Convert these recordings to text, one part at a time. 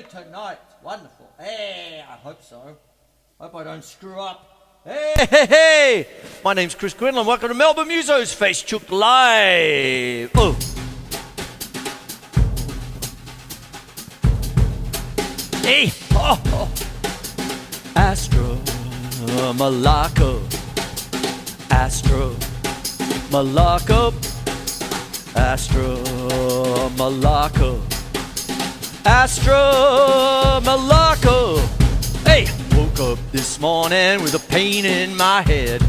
tonight. Wonderful. Hey, I hope so. Hope I don't screw up. Hey! My name's Quinlan. Welcome to Melbourne Musos Facechook Live. Oh. Hey! Oh. Astro Malacca. Astro Malacca. Astro Malacca. Astro Malacca. Hey! Woke up this morning with a pain in my head.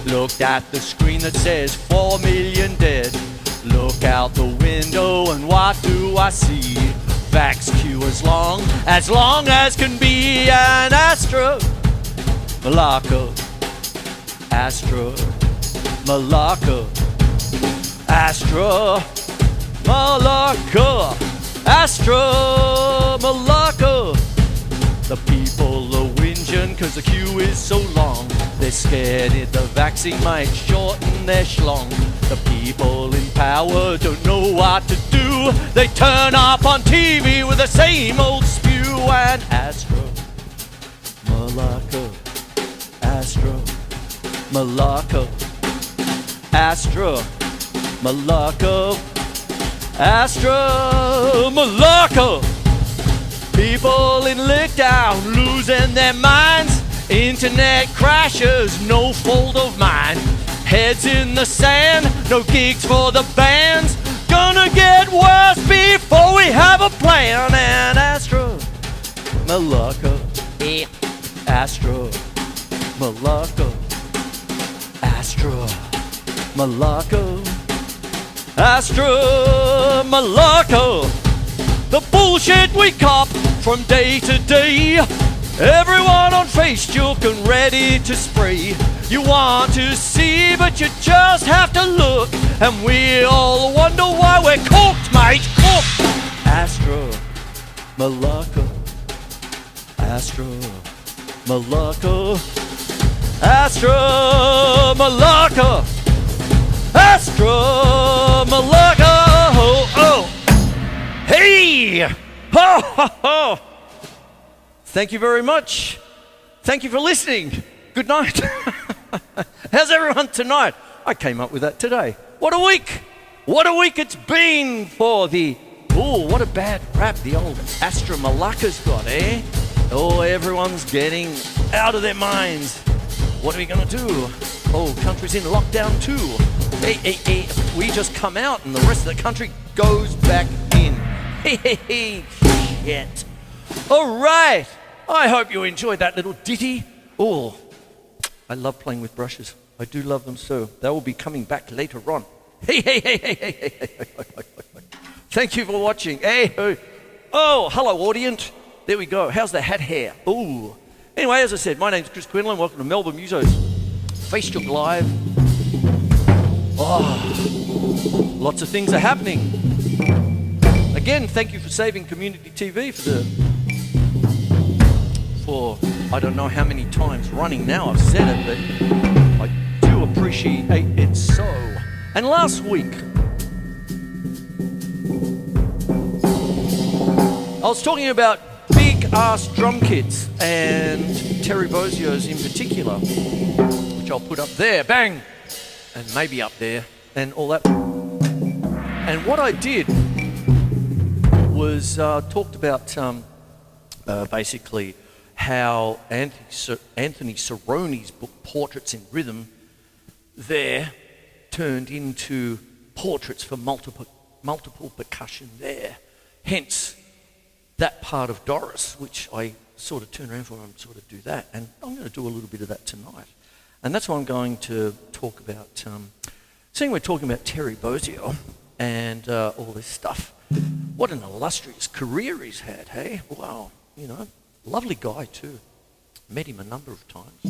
Looked at the screen that says 4 million dead. Look out the window and what do I see? Vax queue as long as can be. An Astro Malacca. Astro Malacca. Astro Malacca. Astro Malacca. The people are whinging cause the queue is so long. They're scared that the vaccine might shorten their schlong. The people in power don't know what to do. They turn up on TV with the same old spew. And Astro Malacca. Astro Malacca. Astro Malacca. Astro Malacca. People in lockdown losing their minds. Internet crashes, no fault of mine. Heads in the sand, no gigs for the bands. Gonna get worse before we have a plan. And Astro Malacca. Astro Malacca. Astro Malacca. Astro Malacca. The bullshit we cop from day to day. Everyone on Facechook and ready to spray. You want to see, but you just have to look. And we all wonder why we're cooked, mate. Cooked. Astro Malacca. Astro Malacca. Astro Malacca. Astro Malacca. Oh. Hey! Ho, ho, ho. Thank you very much. Thank you for listening. Good night. How's everyone tonight? I came up with that today. What a week. What a week it's been for the... Oh, what a bad rap the old Astro Malacca's got, eh? Oh, everyone's getting out of their minds. What are we going to do? Oh, country's in lockdown too. Hey, we just come out and the rest of the country goes back in. Hey, shit. All right. I hope you enjoyed that little ditty. Oh, I love playing with brushes. I do love them so. They will be coming back later on. Hey. Thank you for watching. Hey. Oh, hello, audience. There we go. How's the hat hair? Ooh. Anyway, as I said, my name's Quinlan. Welcome to Melbourne Musos Facechook Live. Oh, lots of things are happening. Again, thank you for saving Community TV for I don't know how many times running now I've said it, but I do appreciate it so. And last week, I was talking about big-ass drum kits and Terry Bozio's in particular, which I'll put up there, bang, and maybe up there, and all that. And what I did was talked about basically how Anthony Cerrone's book, Portraits in Rhythm, there turned into portraits for multiple percussion there. Hence, that part of Doris, which I sort of turn around for and sort of do that. And I'm going to do a little bit of that tonight. And that's what I'm going to talk about. Seeing we're talking about Terry Bozzio and all this stuff. What an illustrious career he's had, hey? Wow, you know, lovely guy too. Met him a number of times.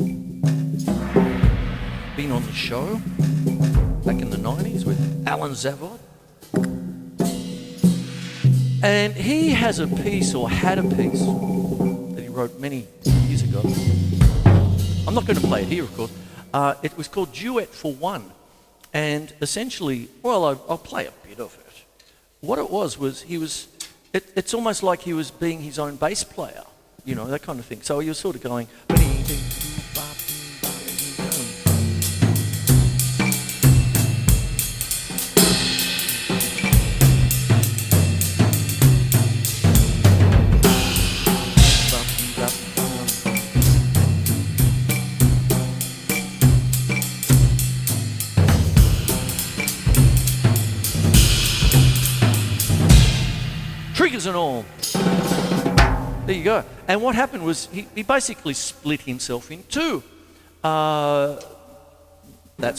Been on the show back in the 90s with Alan Zavod. And he has a piece, or had a piece, that he wrote many years ago. I'm not going to play it here, of course. It was called Duet for One. And essentially, well, I'll play a bit of it. What it was he was it's almost like he was being his own bass player, you know, that kind of thing. So you're sort of going. Triggers and all. There you go. And what happened was he basically split himself in two. That's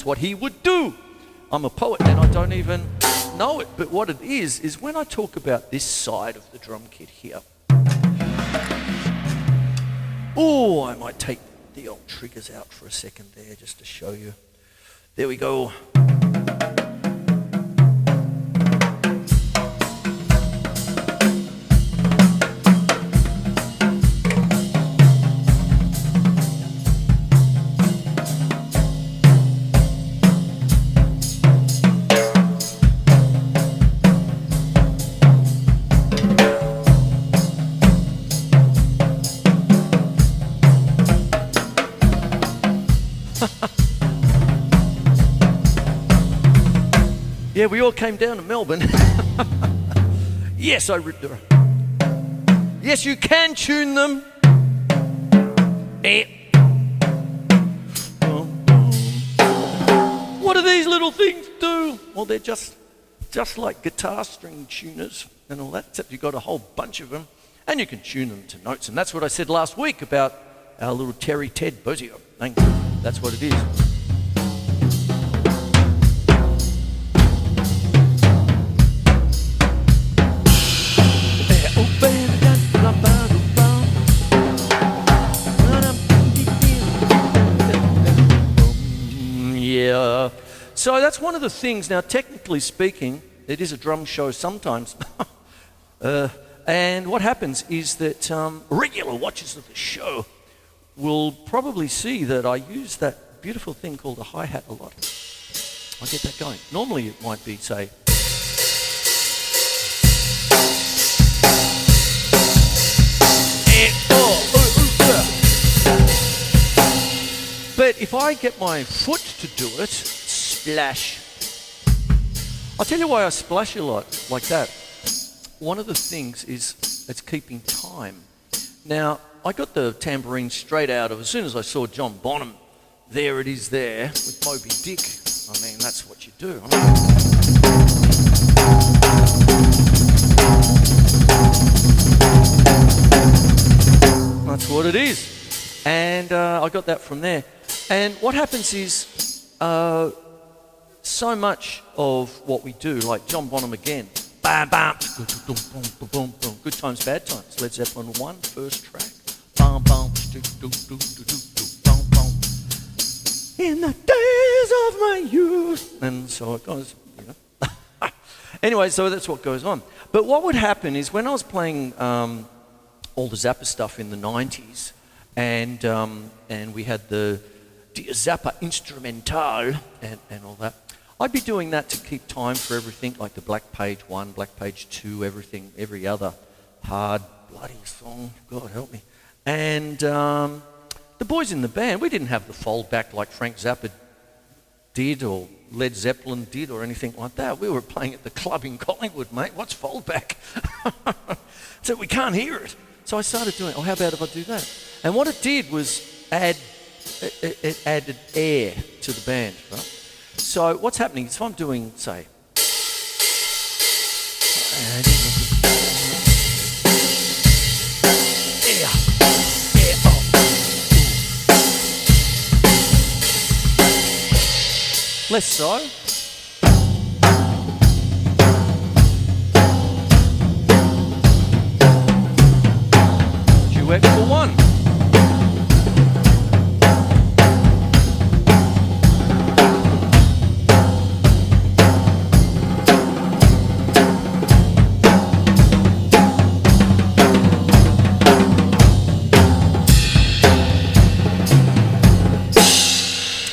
what he would do. I'm a poet and I don't even know it. But what it is when I talk about this side of the drum kit here. Oh, I might take the old triggers out for a second there just to show you. There we go. Yeah, we all came down to Melbourne. Yes, I ripped her. Yes, you can tune them. What do these little things do? Well, they're just like guitar string tuners and all that, except you've got a whole bunch of them, and you can tune them to notes. And that's what I said last week about our little Terry Ted Bozio. That's what it is. Yeah. So that's one of the things. Now, technically speaking, it is a drum show sometimes. And what happens is that regular watchers of the show will probably see that I use that beautiful thing called a hi-hat a lot. I get that going. Normally it might be, say, but if I get my foot to do it, splash. I'll tell you why I splash a lot like that. One of the things is it's keeping time. Now, I got the tambourine straight out of, as soon as I saw John Bonham, there it is there with Moby Dick. I mean, that's what you do. That's what it is. And I got that from there. And what happens is so much of what we do, like John Bonham again, bam, bam, good times, bad times. Led Zeppelin 1, first track. Bam, bam, in the days of my youth. And so it goes, you know. Anyway, so that's what goes on. But what would happen is when I was playing all the Zappa stuff in the 90s, and we had the Zappa Instrumental and all that, I'd be doing that to keep time for everything, like the Black Page 1, Black Page 2, everything, every other hard, bloody song, God help me. And the boys in the band, we didn't have the fold back like Frank Zappa did or Led Zeppelin did or anything like that. We were playing at the club in Collingwood, mate. What's fold back? So we can't hear it. So I started doing, how about if I do that? And what it did was it added air to the band, right? So what's happening is if I'm doing, say, less so. Duet for 1.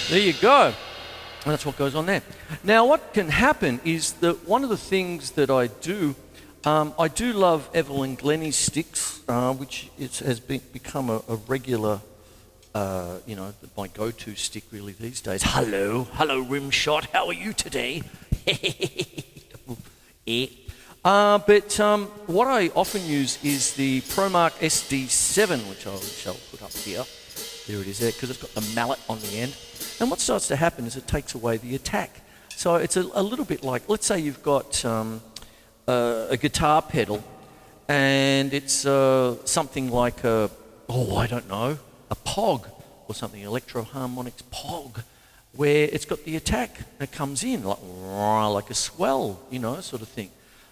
There you go. And that's what goes on there. Now, what can happen is that one of the things that I do I do love Evelyn Glennie's sticks, which has become a regular, my go-to stick really these days. Hello, Rimshot, how are you today? But what I often use is the ProMark SD7, which I shall put up here. There it is there, because it's got the mallet on the end. And what starts to happen is it takes away the attack. So it's a little bit like, let's say you've got a guitar pedal, and it's something like a POG or something, Electro-Harmonics POG, where it's got the attack that comes in, like a swell, sort of thing.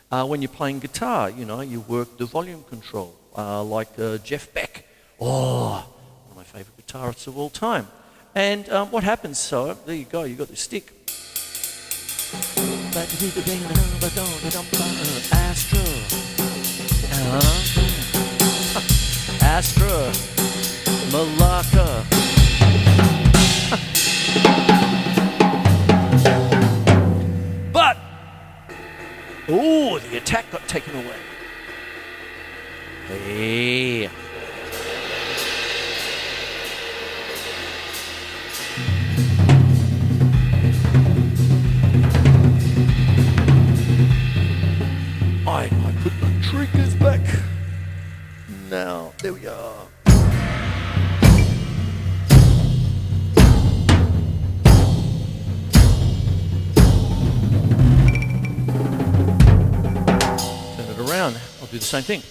When you're playing guitar, you work the volume control, like Jeff Beck, one of my favourite guitarists of all time. And what happens, so there you go, you've got the stick. Astra, Malacca. But, the attack got taken away. Hey. I put the triggers back. Now, there we are. Turn it around. I'll do the same thing.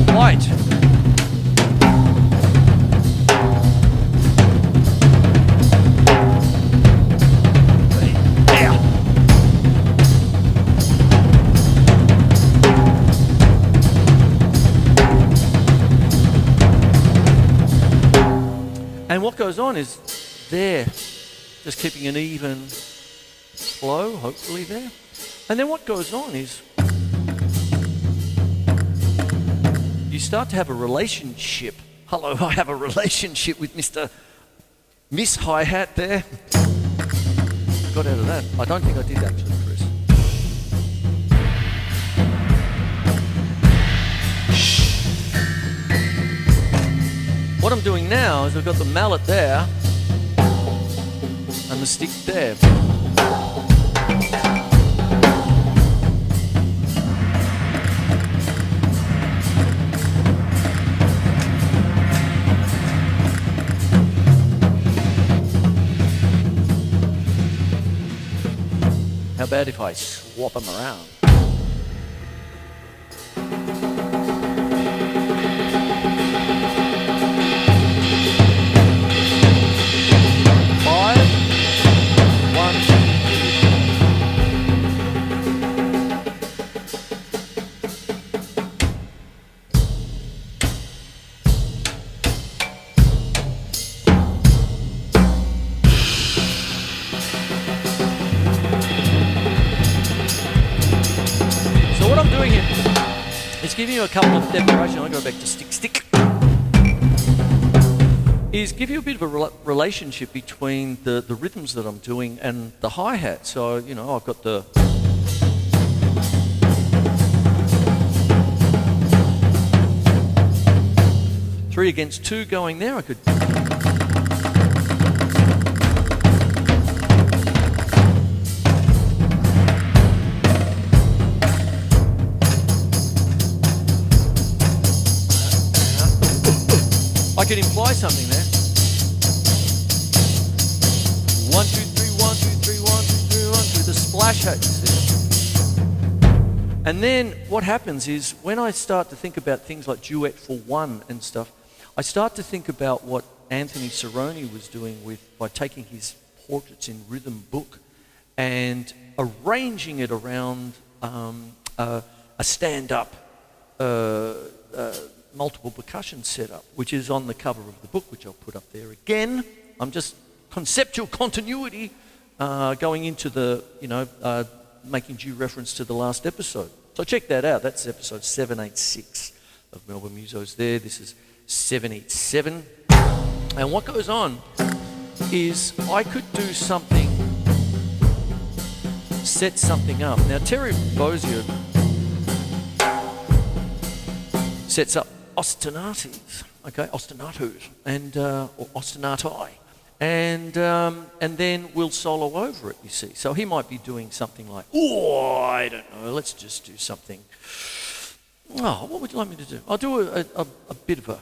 All white. And what goes on is there, just keeping an even flow, hopefully there. And then what goes on is you start to have a relationship. Hello, I have a relationship with Miss Hi-Hat there. Got out of that. I don't think I did actually, Chris. What I'm doing now is I've got the mallet there and the stick there. How about if I swap them around? Give you a couple of demonstrations. I'll go back to stick. Is give you a bit of a relationship between the rhythms that I'm doing and the hi-hat. So, I've got the... three against two going there. I could... I could imply something there. 1, 2, 3, 1, 2, 3, 1, 2, 3, 1, 2, the splash hat, you see. And then what happens is when I start to think about things like Duet for One and stuff, I start to think about what Anthony Cerrone was doing by taking his Portraits in Rhythm book and arranging it around a stand-up multiple percussion setup, which is on the cover of the book, which I'll put up there again. I'm just conceptual continuity going into the, making due reference to the last episode. So check that out. That's episode 786 of Melbourne Musos there. This is 787. And what goes on is I could do something, set something up. Now, Terry Bozier sets up ostinatos, okay, ostinatos, and or ostinati, and then we'll solo over it. You see, so he might be doing something like, oh, I don't know. Let's just do something. Oh, what would you like me to do? I'll do a bit of a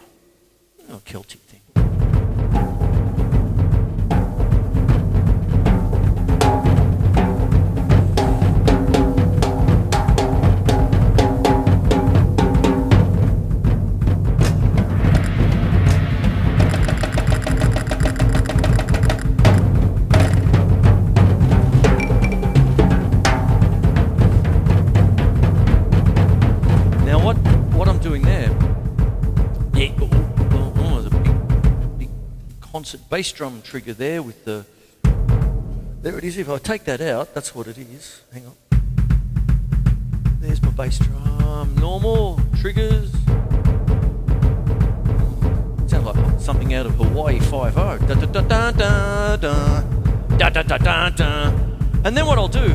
Celtic thing. Concert bass drum trigger there with the... There it is. If I take that out, that's what it is. Hang on. There's my bass drum. Normal triggers. Sounds like something out of Hawaii 5-0. Da da da da da da da da da da da. And then what I'll do...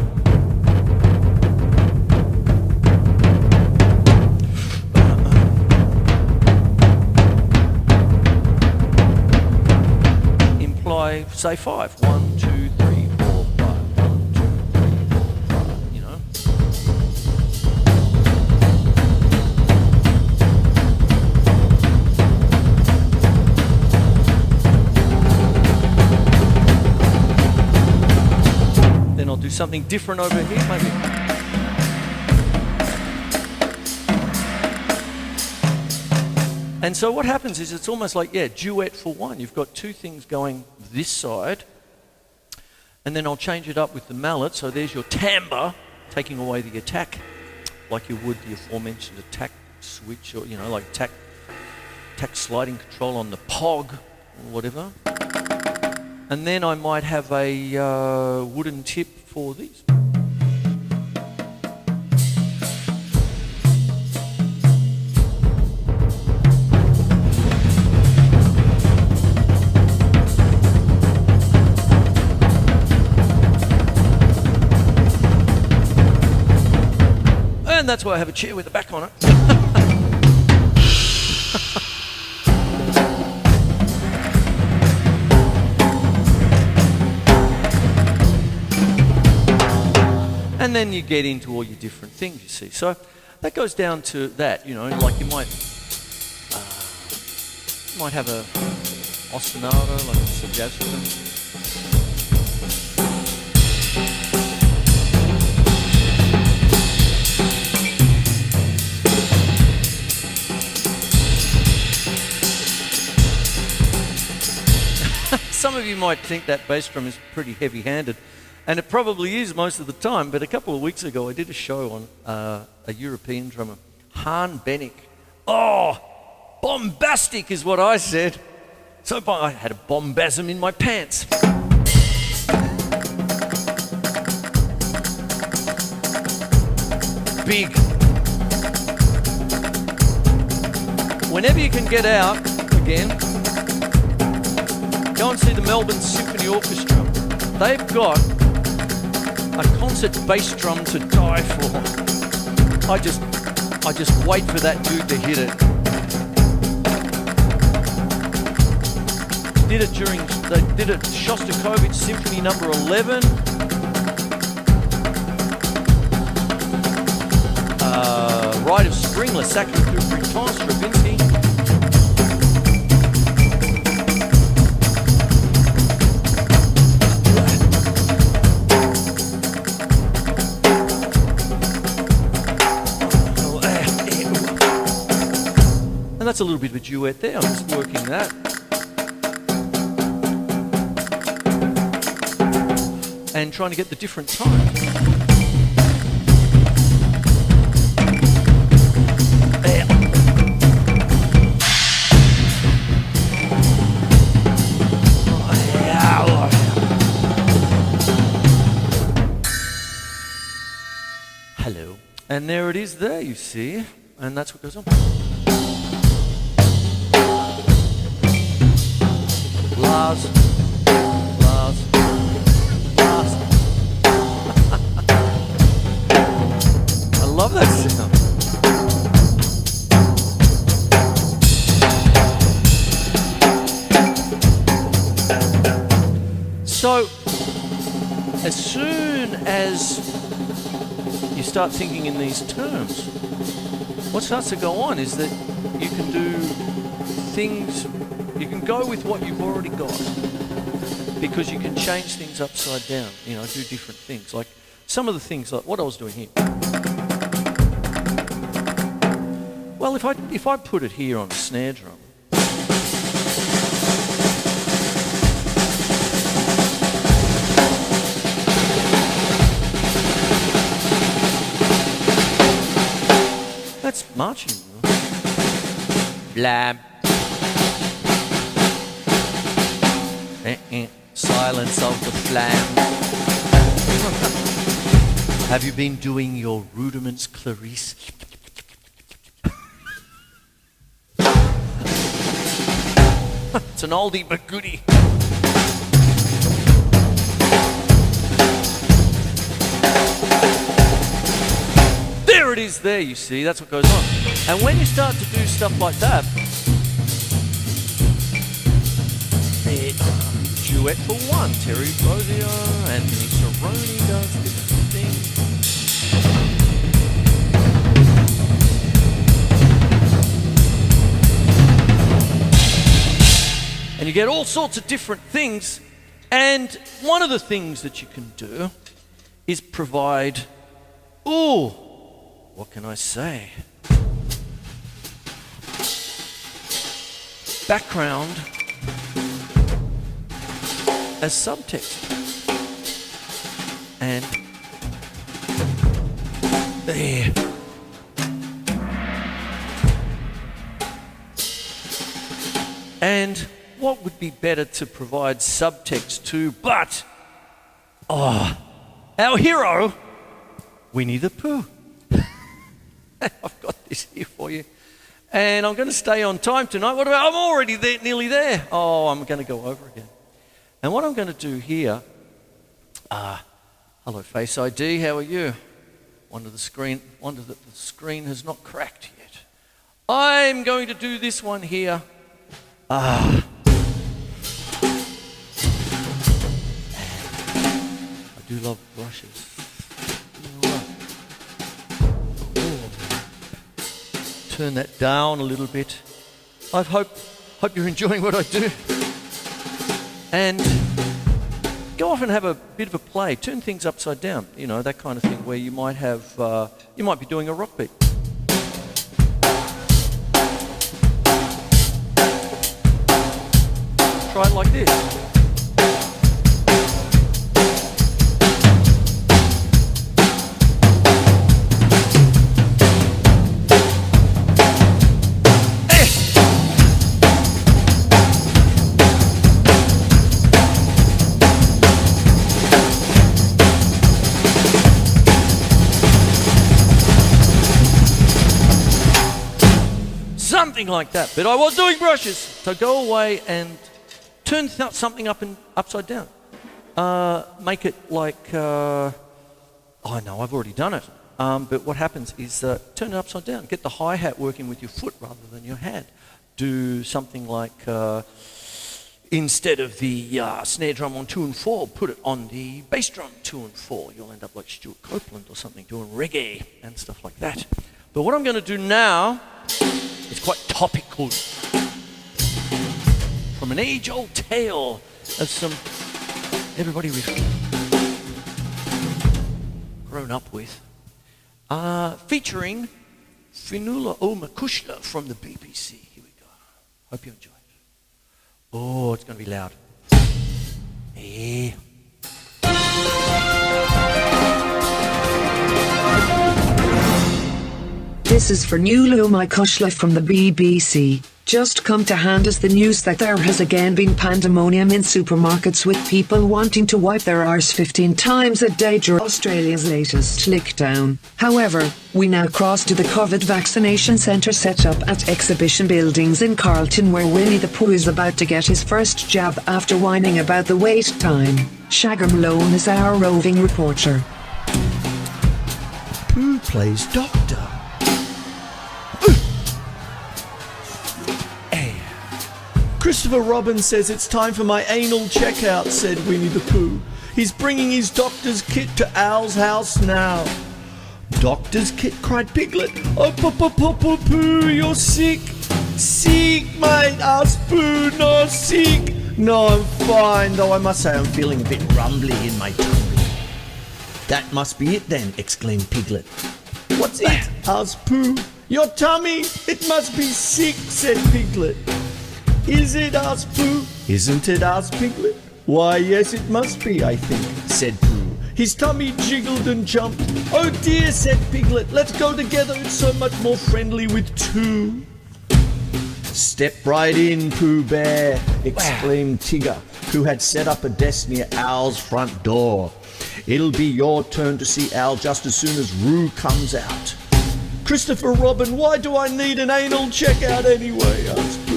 say 5. 1, 2, 3, 4, 5. 1, 2, 3, 4, 5. You know. Then I'll do something different over here, maybe. And so what happens is it's almost like, duet for one. You've got two things going this side, and then I'll change it up with the mallet. So there's your timbre, taking away the attack, like you would the aforementioned attack switch, or, like attack sliding control on the POG, or whatever. And then I might have a wooden tip for these. And that's why I have a chair with a back on it. And then you get into all your different things, you see. So that goes down to that, like you might have a ostinato, like some jazz rhythm. Some of you might think that bass drum is pretty heavy-handed, and it probably is most of the time, but a couple of weeks ago I did a show on a European drummer, Han Bennick. Oh, bombastic is what I said. So I had a bombasm in my pants. Big. Whenever you can get out again, go and see the Melbourne Symphony Orchestra. They've got a concert bass drum to die for. I just wait for that dude to hit it. They did it Shostakovich Symphony number 11. Rite of Spring, Le Sacre du Printemps, Stravinsky. And that's a little bit of a duet there. I'm just working that. And trying to get the different tones. There. Hello. And there it is there, you see. And that's what goes on. Lars. I love that sound. So, as soon as you start thinking in these terms, what starts to go on is that you can do things, you can go with what you've already got, because you can change things upside down, you know, do different things. Like some of the things, like what I was doing here. Well, if I put it here on a snare drum, that's marching. Blam. Silence of the flam. Have you been doing your rudiments, Clarice? It's an oldie but goodie. There it is there, you see, that's what goes on. And when you start to do stuff like that, duet for one, Terry Bozzio, Anthony Cerrone does different things. And you get all sorts of different things, and one of the things that you can do is provide, what can I say? Background as subtext. And there. And what would be better to provide subtext to but our hero, Winnie the Pooh. I've got this here for you. And I'm going to stay on time tonight. What about, I'm already there, nearly there. Oh, I'm going to go over again. And what I'm going to do here, hello Face ID, how are you? Wonder that the screen has not cracked yet. I'm going to do this one here. I do love brushes. Turn that down a little bit. I hope you're enjoying what I do. And go off and have a bit of a play. Turn things upside down. You know, that kind of thing where you might have, you might be doing a rock beat. Try it like this. Something like that, but I was doing brushes. So go away and turn something up and upside down. Make it like, oh no, I've already done it. But what happens is turn it upside down. Get the hi-hat working with your foot rather than your hand. Do something like, instead of the snare drum on 2 and 4, put it on the bass drum 2 and 4. You'll end up like Stuart Copeland or something, doing reggae and stuff like that. But what I'm going to do now, it's quite topical, from an age-old tale of some everybody we've grown up with, featuring Fionnuala O'Macushla from the BBC. Here we go. Hope you enjoy it. Oh, it's going to be loud. Hey. This is Fionnuala O'Macushla from the BBC. Just come to hand us the news that there has again been pandemonium in supermarkets with people wanting to wipe their arse 15 times a day during Australia's latest lockdown. However, we now cross to the COVID vaccination centre set up at Exhibition Buildings in Carlton, where Winnie the Pooh is about to get his first jab after whining about the wait time. Shagger Malone is our roving reporter. Who plays Doctor? Christopher Robin says it's time for my anal checkout, said Winnie the Pooh. He's bringing his doctor's kit to Owl's house now. Doctor's kit, cried Piglet. Oh, Pooh, you're sick. Sick, mate, asked Pooh. No, sick. No, I'm fine, though I must say I'm feeling a bit rumbly in my tummy. That must be it then, exclaimed Piglet. What's it? Asked Pooh. Your tummy. It must be sick, said Piglet. Is it? Asked Pooh. Isn't it? Asked Piglet. Why, yes, it must be, I think, said Pooh. His tummy jiggled and jumped. Oh dear, said Piglet. Let's go together. It's so much more friendly with two. Step right in, Pooh Bear, exclaimed Tigger, who had set up a desk near Owl's front door. It'll be your turn to see Owl just as soon as Roo comes out. Christopher Robin, why do I need an anal checkout anyway? Asked Pooh.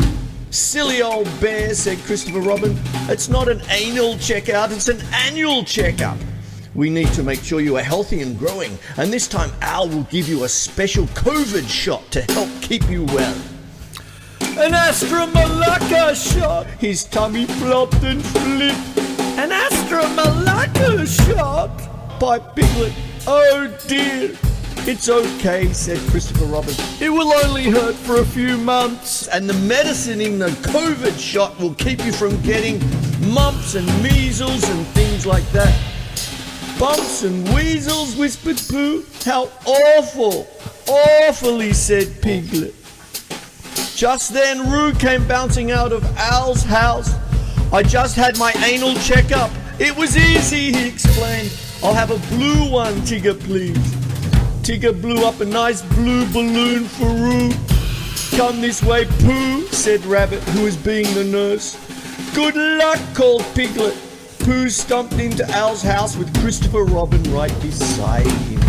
Silly old bear, said Christopher Robin. It's not an anal checkout, it's an annual checkup. We need to make sure you are healthy and growing, and this time Owl will give you a special COVID shot to help keep you well. An Astra Malacca shot! His tummy flopped and flipped. An Astra Malacca shot! By Piglet. Oh dear! It's okay, said Christopher Robin. It will only hurt for a few months, and the medicine in the COVID shot will keep you from getting mumps and measles and things like that. Bumps and weasels, whispered Pooh. How awful! Awfully, said Piglet. Just then, Roo came bouncing out of Owl's house. I just had my anal checkup. It was easy, he explained. I'll have a blue one, Tigger, please. Tigger blew up a nice blue balloon for Roo. Come this way, Pooh, said Rabbit, who was being the nurse. Good luck, called Piglet. Pooh stomped into Owl's house with Christopher Robin right beside him.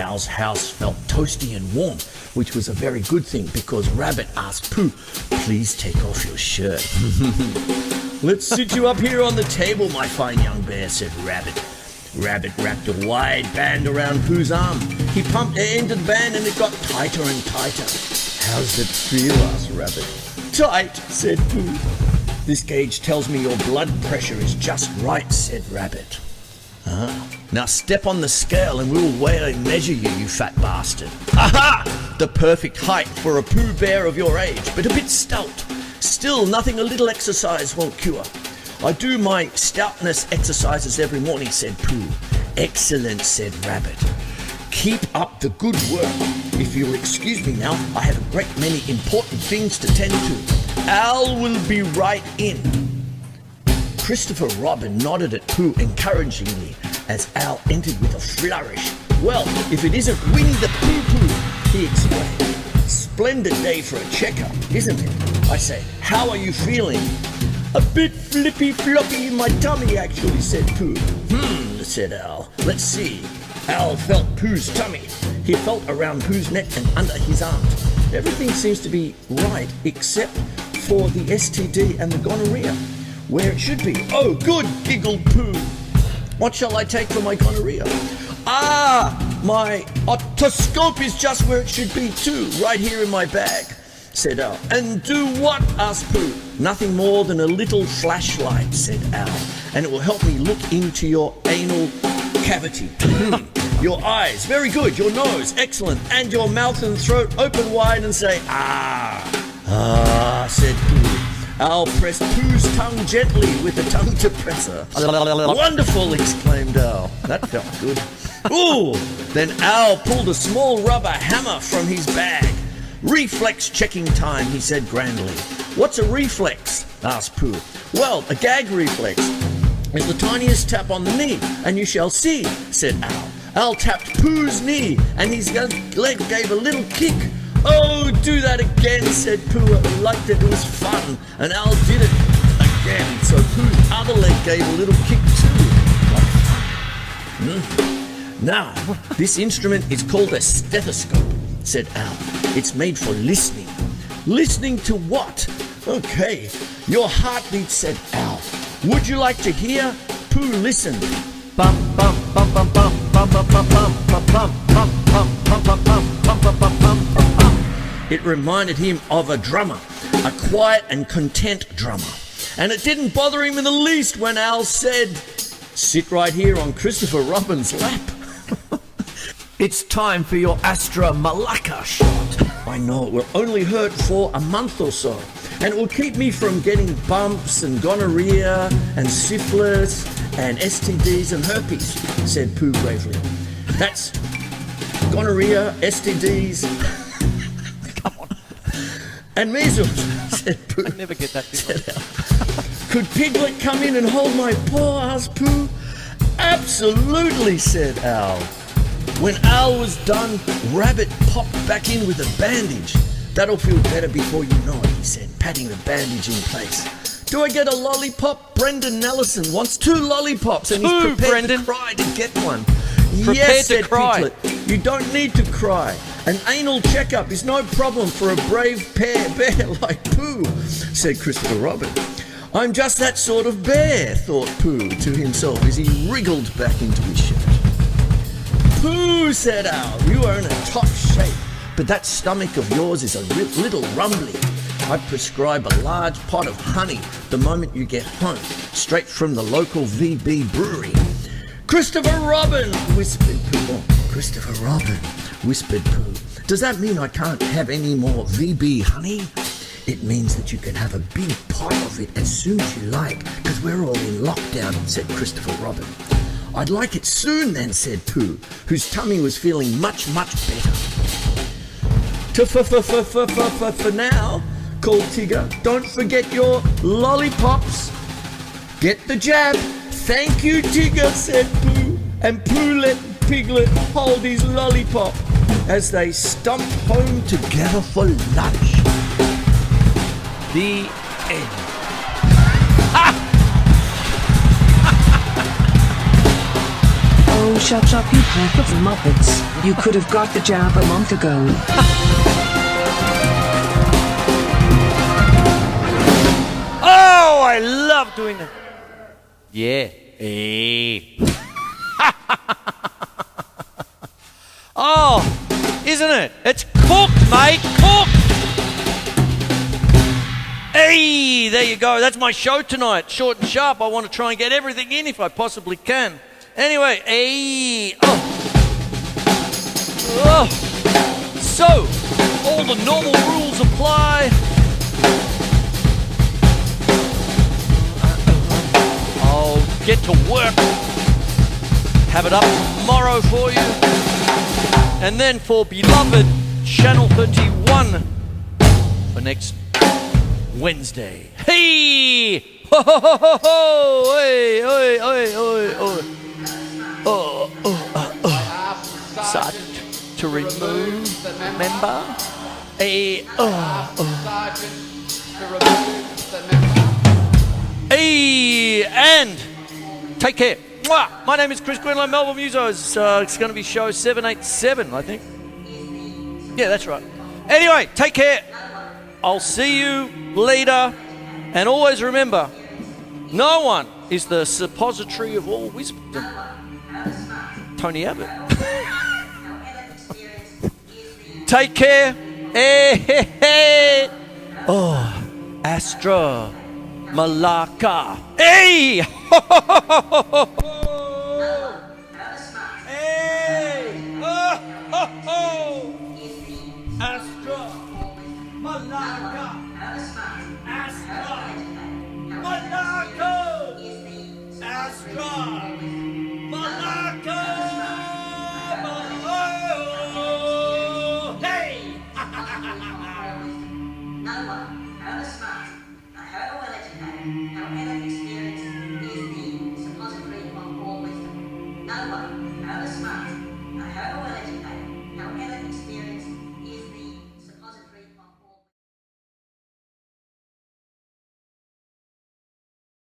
Owl's house felt toasty and warm, which was a very good thing because Rabbit asked Pooh, please take off your shirt. Let's sit you up here on the table, my fine young bear, said Rabbit. Rabbit wrapped a wide band around Pooh's arm. He pumped air into the band and it got tighter and tighter. How's it feel? Asked Rabbit. Tight, said Pooh. This gauge tells me your blood pressure is just right, said Rabbit. Now step on the scale and we'll weigh and measure you, you fat bastard. Aha! The perfect height for a Pooh Bear of your age, but a bit stout. Still, nothing a little exercise won't cure. I do my stoutness exercises every morning, said Pooh. Excellent, said Rabbit. Keep up the good work. If you'll excuse me now, I have a great many important things to tend to. Owl will be right in. Christopher Robin nodded at Pooh encouragingly as Owl entered with a flourish. Well, if it isn't Winnie the Pooh, he exclaimed. Splendid day for a checkup, isn't it? I say, how are you feeling? A bit flippy-floppy in my tummy, actually, said Pooh. Said Owl. Let's see. Owl felt Pooh's tummy. He felt around Pooh's neck and under his arms. Everything seems to be right except for the STD and the gonorrhea, where it should be. Oh, good, giggled Pooh. What shall I take for my gonorrhea? My otoscope is just where it should be too, right here in my bag, said Owl. And do what? Asked Pooh. Nothing more than a little flashlight, said Owl, and it will help me look into your anal cavity. Your eyes, very good. Your nose, excellent. And your mouth and throat open wide and say, said Pooh. Owl pressed Pooh's tongue gently with the tongue depressor. Wonderful, exclaimed Owl. That felt good. Ooh! Then Owl pulled a small rubber hammer from his bag. Reflex checking time, he said grandly. What's a reflex? Asked Pooh. Well, a gag reflex is the tiniest tap on the knee, and you shall see, said Owl. Owl tapped Pooh's knee, and his leg gave a little kick. Oh, do that again, said Pooh. I liked it, it was fun. And Owl did it again, so Pooh's other leg gave a little kick too. Now, this instrument is called a stethoscope, said Owl. It's made for listening. Listening to what? Okay, your heartbeat, said Owl. Would you like to hear? Pooh listened. Bum bum bum bum bum bum bum bum bum bum bum bum bum bum bum bum bum bum bum bum. It reminded him of a drummer. a quiet and content drummer. And it didn't bother him in the least when Al said, "Sit right here on Christopher Robin's lap." It's time for your Astra Malacca shot. I know it will only hurt for a month or so, and it will keep me from getting bumps and gonorrhea and syphilis and STDs and herpes, said Pooh gravely. That's gonorrhea, STDs, Come on. and measles, said Pooh. I never get that before. Could Piglet come in and hold my paw, asked Pooh. Absolutely, said Al. When Al was done, Rabbit popped back in with a bandage. That'll feel better before you know it, he said, patting the bandage in place. Do I get a lollipop? Brendan Nelson wants 2 lollipops and he's prepared to cry to get one. Yes, said Piglet. You don't need to cry. An anal checkup is no problem for a brave bear like Pooh, said Christopher Robin. I'm just that sort of bear, thought Pooh to himself as he wriggled back into his shirt. Pooh, said Al, you are in a top shape, but that stomach of yours is a little rumbly. I prescribe a large pot of honey the moment you get home, straight from the local VB brewery. Christopher Robin, whispered Pooh. Oh, Christopher Robin, whispered Pooh. Does that mean I can't have any more VB honey? It means that you can have a big pot of it as soon as you like, because we're all in lockdown, said Christopher Robin. I'd like it soon then, said Pooh, whose tummy was feeling much, much better. For now, called Tigger, don't forget your lollipops. Get the jab. Thank you, Tigger, said Pooh, and Pooh let Piglet hold his lollipop as they stumped home together for lunch. The end. Oh, shut up, you pack of muppets. You could have got the jab a month ago. Oh, I love doing that. Yeah. Hey. Oh, isn't it? It's cooked, mate. Cooked. Hey, there you go. That's my show tonight. Short and sharp. I want to try and get everything in if I possibly can. Anyway, hey. Oh. So, all the normal rules apply. I'll get to work. Have it up tomorrow for you. And then for beloved Channel 31 for next Wednesday. Hey! Ho ho ho ho ho! Hey, hey, hey, hey, hey. Sergeant to remove the member. Hey, Hey, and take care. Mwah. My name is Chris Quinlan, Melbourne Musos. It's going to be show 787, I think. Yeah, that's right. Anyway, take care. I'll see you later. And always remember, no one is the suppository of all wisdom. Tony Abbott. Take care. Hey, hey, hey. Oh, Astra Malacca. Hey! Ho, ho, ho, ho, ho, ho. Hey! Oh, ho, ho. Astra Malacca. Astra Malacca. Astra Malacca. Hey! No one, no smart. I heard a will educator. No evidence.